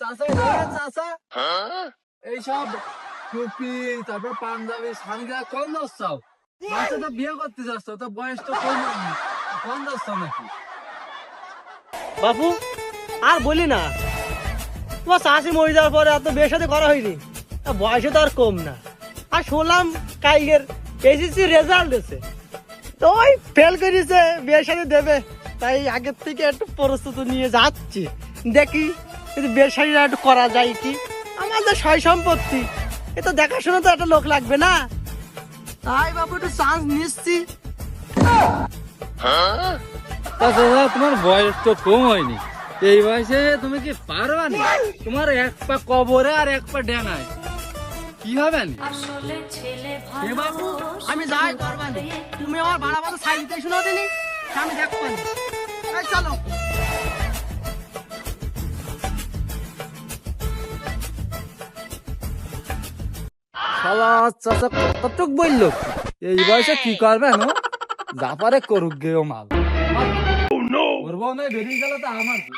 চাচা এইসব টুপি তারপর পাঞ্জাবি সানগ্লাস কোন যাচ্ছ? বাচ্চা তো বিয়ে করতে যাচ্ছ, তো বয়স তো কোন যাচ্ছ নাকি? বাপু আর বলি না, তোমার শাশি মরে যাওয়ার পরে আর তো বিয়ের সাথে করা হয়নি, বয়সে তো আর কম না। আর শুনলাম কাইগের এসএসসি রেজাল্ট এসে, তো ওই ফেল করেছে, বিয়ের সাথে দেবে, তাই আগের থেকে একটু প্রস্তুতি নিয়ে যাচ্ছি, দেখি যদি বিয়ের সাথে একটু করা যায় কি। আমাদের সয় সম্পত্তি এ তো দেখাশোনা তো একটা লোক লাগবে না, তাই বাবু একটু চান্স নিচ্ছি। চাচা তোমার বয়স তো কম হয়নি, এই বয়সে তুমি কি পারবা না? তোমার এক পা কবরে আর এক পা ডেঙায়, কি হবে না? এ বাবু আমি যাই করবানি, তুমি আমার ভাড়া মতো সাইড দিতে শোনাও দিনি, আমি দেখবানি। চলো শালা চাচা কতটুক বললো, এই বয়সে কি করবে না? যা পারে করুক গেও মাল, করবো না বেরিয়ে গেল তো আমার কি।